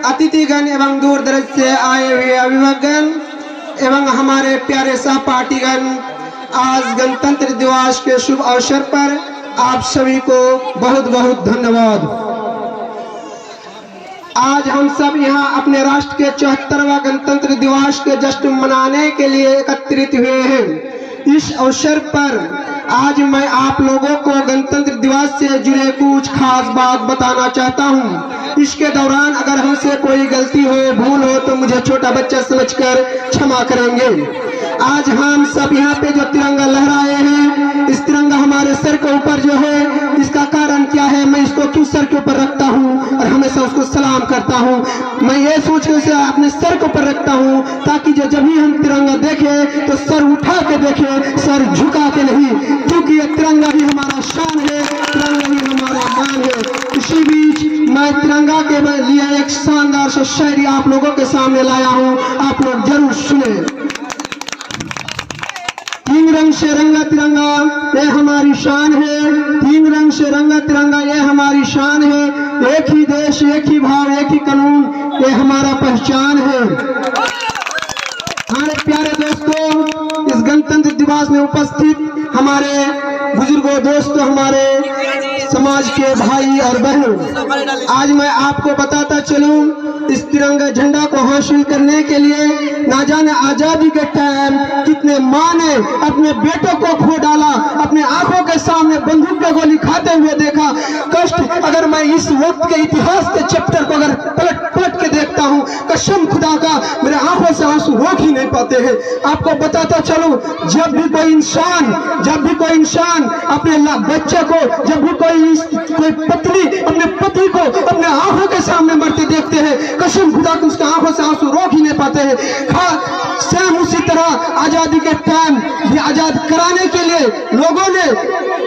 अतिथिगण एवं दूर दराज से आए हुए अभिभावकगण एवं हमारे प्यारे सहपाठीगण, आज गणतंत्र दिवस के शुभ अवसर पर आप सभी को बहुत बहुत धन्यवाद। आज हम सब यहाँ अपने राष्ट्र के 74वां गणतंत्र दिवस के जश्न मनाने के लिए एकत्रित हुए हैं। इस अवसर पर आज मैं आप लोगों को गणतंत्र दिवस से जुड़े कुछ खास बात बताना चाहता हूँ। इसके दौरान अगर हमसे कोई गलती हो, भूल हो तो मुझे छोटा बच्चा समझकर क्षमा करेंगे। आज हम सब यहाँ पे जो तिरंगा लहराए हैं, इस तिरंगा हमारे सर के ऊपर जो है, इसका कारण क्या है, मैं इसको क्यों सर के ऊपर रखता हूँ और हमेशा उसको सलाम करता हूँ। मैं ये सोच के उसे अपने सर के ऊपर रखता हूँ ताकि जब भी हम तिरंगा देखें तो सर उठा के देखें, सर झुका के नहीं, क्योंकि ये तिरंगा ही हमारा शान है, तिरंगा ही हमारा मान है। इसी बीच मैं तिरंगा के लिए एक शानदार सा शायरी आप लोगों के सामने लाया हूँ, आप लोग जरूर सुने। तीन रंग से रंगा तिरंगा ये हमारी शान है, तीन रंग से रंगा तिरंगा ये हमारी शान है। एक ही देश, एक ही भाव, एक ही कानून, ये हमारा पहचान है। हमारे प्यारे दोस्तों, इस गणतंत्र दिवस में उपस्थित हमारे बुजुर्गों, दोस्तों, हमारे समाज के भाई और बहनों, आज मैं आपको बताता चलूं, इस तिरंगा झंडा को हासिल करने के लिए ना जाने आजादी के टाइम कितने माँ ने अपने बेटों को खो डाला, अपने आंखों के सामने बंदूक की गोली खाते हुए देखा। कष्ट, अगर मैं इस वक्त के इतिहास के चैप्टर को अगर पलट के देखता हूँ, कसम खुदा का मेरे आंखों से आंसू रोक ही नहीं पाते हैं। आपको बताता चलूं, जब भी कोई इंसान अपने बच्चे को, जब भी कोई पत्नी अपने पति को अपने आंखों के सामने मरते देखते हैं, कसम खुदा को उसके आंखों से आंसू रोक ही नहीं पाते हैं। सेम उसी तरह आजादी के टाइम भी आजाद कराने के लिए लोगों ने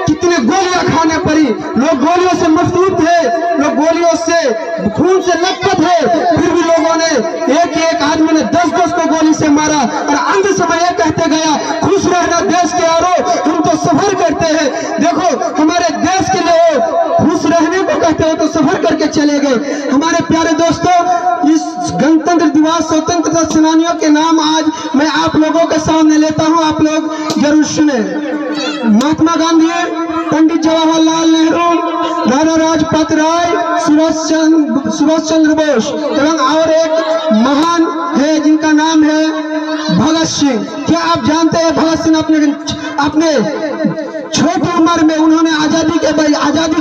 कितने गोलियां खाने पड़ी, लोग गोलियों से मफलूज थे, लोग गोलियों से खून से लथपथ है, फिर भी लोगों ने एक आदमी ने 10 को गोली से मारा और अंत समय यह कहते गया, खुश रहना देश के यारो, हम तो सफर करते हैं। देखो, हमारे देश के लिए खुश रहने को कहते हो तो सफर करके चले गए। हमारे प्यारे दोस्तों, इस गणतंत्र दिवस स्वतंत्रता सेनानियों के नाम आज मैं आप लोगों के सामने लेता हूं, आप लोग जरूर सुने। महात्मा गांधी, पंडित जवाहरलाल नेहरू, लाला लाजपत राय, सुभाष चंद्र बोस एवं और एक महान है जिनका नाम है भगत सिंह। क्या आप जानते हैं भगत सिंह अपने छोटी उम्र में उन्होंने आजादी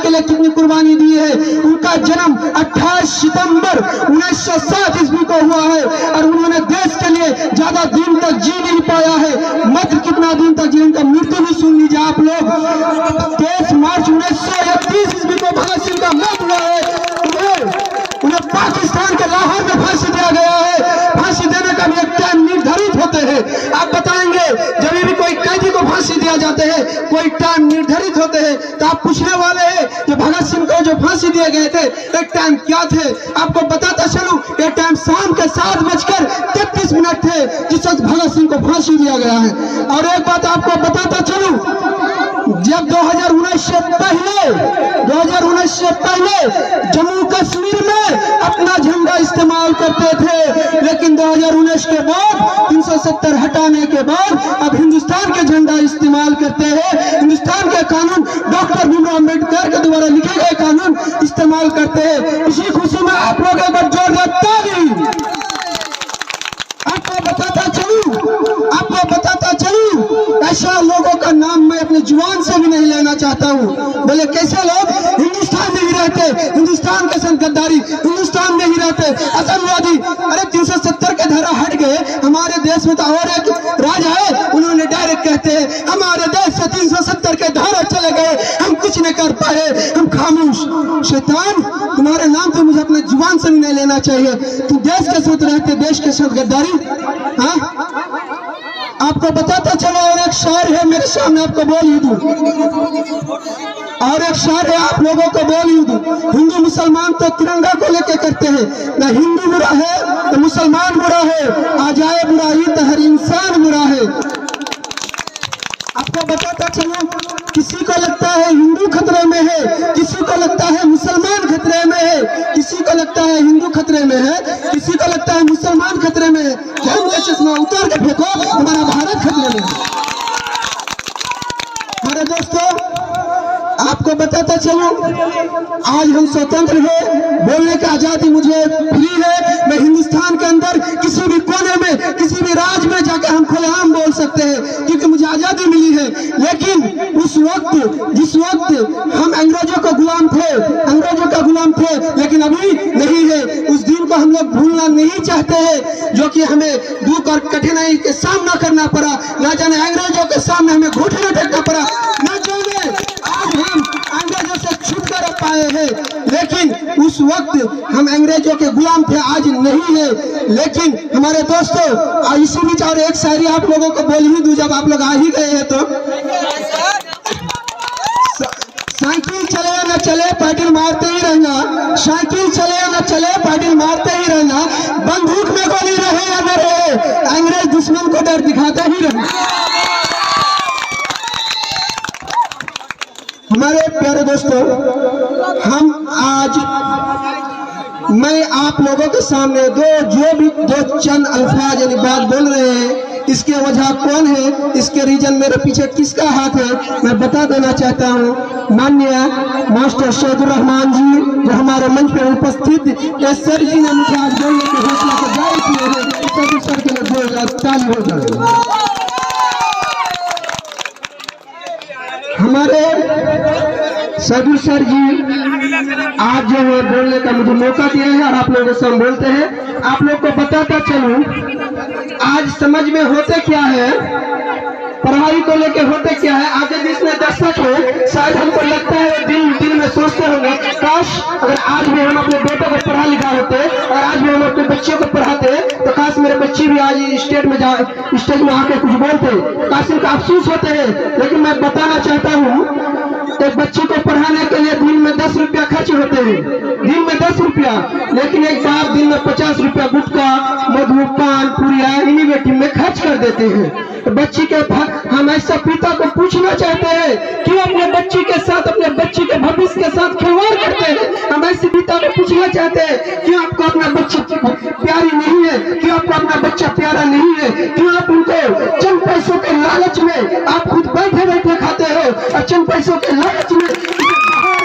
के लिए कितनी कुर्बानी दी है। उनका जन्म 28 सितंबर 1907 ईस्वी को हुआ है और उन्होंने देश के लिए ज्यादा दिन तक जी नहीं पाया है, मात्र कितना दिन तक जी, उनका मृत्यु भी सुन लीजिए आप लोग। 23 मार्च 1931 ईस्वी को भगत सिंह का मौत हुआ है। उन्हें पाकिस्तान के लाहौर में फांसी दिया गया है। फांसी देने का भी एक टाइम निर्धारित होते हैं। आप बताएंगे, जब भी कोई कैदी को फांसी दिया जाते हैं, कोई टाइम निर्धारित होते हैं, तो आप पूछने वाले हैं कि भगत सिंह को जो फांसी दिए गए थे एक टाइम क्या थे। आपको बताता चलूं, एक टाइम शाम के 7:33 थे जिस वक्त भगत सिंह को फांसी दिया गया है। और एक बात आपको बताता चलूं, जब 2019 से पहले जम्मू कश्मीर में अपना झंडा इस्तेमाल करते थे, लेकिन 2019 के बाद 370 हटाने के बाद अब हिंदुस्तान के झंडा इस्तेमाल करते हैं। हिंदुस्तान के कानून, डॉक्टर भीमराव अम्बेडकर के द्वारा लिखे गए कानून इस्तेमाल करते हैं। इसी खुशी में आप लोग एक बार जोरदार ताली। आपको बताता चलूं, ऐसा लोगों का नाम मैं अपने जुबान से भी नहीं लेना चाहता हूँ। बोले कैसे लोग हिंदुस्तान में ही रहते, हिंदुस्तान के संग गद्दारी, हिंदुस्तान में ही रहते, आतंकवादी। अरे 370 के धारा हट गए, हमारे देश में तो और एक राजा है, उन्होंने डायरेक्ट कहते हैं हमारे देश से 370 के धारा चले गए, हम कुछ नहीं कर पाए, हम खामोश। शैतान, तुम्हारे नाम तो मुझे अपने जुबान से भी नहीं लेना चाहिए। तुम देश के साथ रहते, देश के साथ गद्दारी। हाँ, आपको बताता चलो, और एक शायर है मेरे सामने, आपको बोल ही दूं, और एक शायर है आप लोगों को बोल ही दूं। हिंदू मुसलमान तो तिरंगा को लेके करते हैं, ना हिंदू बुरा है तो मुसलमान बुरा है, आ जाए बुराई तो हर इंसान बुरा है। आपको बताता चलूं, किसी को लगता है हिंदू खतरे में है, किसी को लगता है मुसलमान खतरे में है, किसी को लगता है हिंदू खतरे में है, किसी को लगता है मुसलमान खतरे में है। ध्यान का चश्मा उतार के फेंको, हमारा भारत खतरे में है। हमारे दोस्तों, आपको बताता चलूं, आज हम स्वतंत्र हैं, बोलने की आजादी मुझे फ्री है। मैं हिंदुस्तान के अंदर किसी भी कोने में, किसी भी राज्य में जाकर हम खुलेआम बोल सकते हैं, क्योंकि मुझे आजादी मिली है। लेकिन उस वक्त, जिस वक्त हम अंग्रेजों का गुलाम थे, अंग्रेजों का गुलाम थे, लेकिन अभी नहीं है। उस दिन को हम लोग भूलना नहीं चाहते हैं, जो कि हमें दुख और कठिनाई के सामना करना पड़ा। ना जाने अंग्रेजों के सामने हमें घुटना टेकना पड़ा, ना जाने आज हम अंग्रेजों से छुटकारा पाए हैं। लेकिन उस वक्त हम अंग्रेजों के गुलाम थे, आज नहीं है। लेकिन हमारे दोस्तों, इसी बीच और एक शायरी आप लोगों को बोल ही दूं, जब आप लोग आ ही गए हैं तो। साइकिल चले न चले पैडल मारते ही रहना, साइकिल चले न चले पैडल मारते ही रहना, बंदूक में गोली रहे या न रहे, अंग्रेज दुश्मन को डर दिखाते ही रहना। हमारे प्यारे दोस्तों, हम आज मैं आप लोगों के सामने दो चंद अल्फाज यानी बात बोल रहे हैं। इसके वजह कौन है, इसके रीजन मेरे पीछे किसका हाथ है, मैं बता देना चाहता हूँ। माननीय मास्टर सैदुर रहमान जी, जो हमारे मंच पर उपस्थित, सर जी ने मुझे आज बोलने के हौसला को जारी किए हैं। सर के लिए 2000 ताली हो जाए। हमारे सैदुर सर जी आज जो है बोलने का मुझे मौका दिया है और आप लोगों से हम बोलते हैं। आप लोग को बताता चलूं, आज समझ में होते क्या है, पढ़ाई को लेकर होते क्या है। आगे जिसने दस्तक हो, शायद हमको लगता है दिल में सोचते होंगे, काश अगर आज भी हम अपने बेटों को पढ़ा लिखा होते और आज भी हम अपने बच्चों को पढ़ाते, तो काश मेरे बच्चे भी आज स्टेज में आके कुछ बोलते, काश इनका अफसोस होते हैं। लेकिन मैं बताना चाहता हूँ, एक बच्चे को पढ़ाने के लिए दिन में 10 रुपया खर्च होते हैं, दिन में 10 रुपया, लेकिन एक बार दिन में 50 रुपया गुटखा, मधु, पान, पुरिया इन्हीं में खर्च कर देते हैं। तो बच्ची के हम ऐसा पिता को पूछना चाहते हैं, क्यों अपने बच्ची के साथ, अपने बच्ची के भविष्य के साथ खिलवाड़ करते हैं। हम ऐसे पिता को पूछना चाहते हैं, क्यों आपको अपना बच्ची प्यारी नहीं है, क्यों आपको अपना बच्चा प्यारा नहीं है, क्यों आप उनको चंद पैसों के लालच में आप खुद बैठे बैठे खाते हो और चंद पैसों के लालच में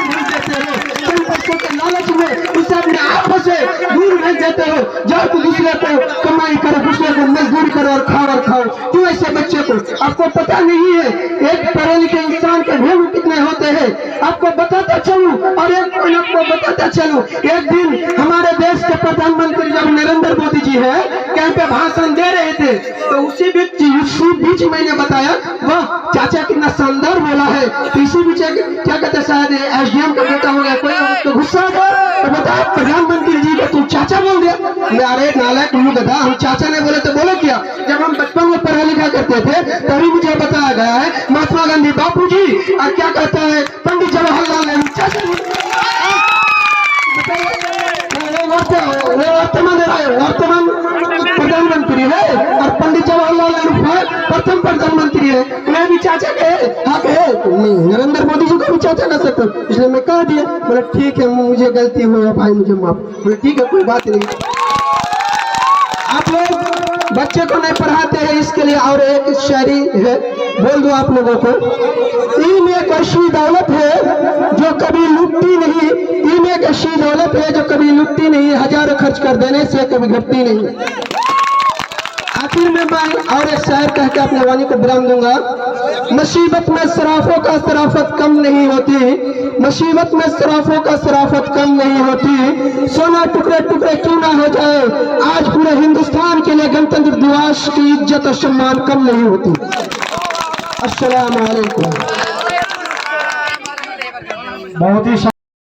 नहीं देते हो, चंद पैसों के लालच में उसे अपने आंखों से दूर भेज देते हो। जाओ तो दूसरे को कमाई करो, दूसरे को मजदूरी करो और खाओ। क्यों ऐसे बच्चे को, आपको पता नहीं है एक पढ़े लिखे इंसान के वैल्यू कितने होते हैं। आपको बताता चलूं, और आपको बताता चलूं, एक दिन हमारे देश के प्रधानमंत्री जब नरेंद्र मोदी जी है कहीं पे भाषण दे रहे थे, तो उसी बीच मैंने बताया, वाह चाचा कितना शानदार बोला है। तो इसी बीच क्या कहते हैं, शायद SDM का बेटा हो गया, कोई तो गुस्सा था, तो बताया प्रधानमंत्री जी को तुम चाचा बोल दिया। अरे नालायक मुँह गधा, हम चाचा ने बोले तो बोले क्या। जब हम बचपन में पढ़ा लिखा करते थे तभी मुझे बताया गया है महात्मा गांधी बापू जी, और क्या कहता है पंडित जवाहरलाल नेहरू चाचा। वर्तमान प्रधानमंत्री है और पंडित जवाहरलाल नेहरू प्रथम प्रधानमंत्री है। मैं भी चाचा के हक है, नरेंद्र मोदी जी को भी चाचा कर सकता हूँ, इसलिए मैं कह दिया। बोले ठीक है, मुझे गलती हुई है भाई, मुझे माफ। बोले ठीक है, कोई बात नहीं। आप लोग बच्चे को नहीं पढ़ाते हैं, इसके लिए और एक शायरी है, बोल दो आप लोगों को। इल्म एक ऐसी दौलत है जो कभी लुटती नहीं, इल्म एक ऐसी दौलत है जो कभी लुटती नहीं, हजारों खर्च कर देने से कभी घटती नहीं। आखिर में मैं और एक शायर कह के अपने वाणी को विराम दूंगा। मुसीबत में सराफों का सराफत कम नहीं होती, मुसीबत में सराफों का सराफत कम नहीं होती, सोना टुकड़े टुकड़े क्यों ना हो जाए, आज पूरे हिंदुस्तान के लिए गणतंत्र दिवस की इज्जत और सम्मान कम नहीं होती। अस्सलाम वालेकुम। बहुत ही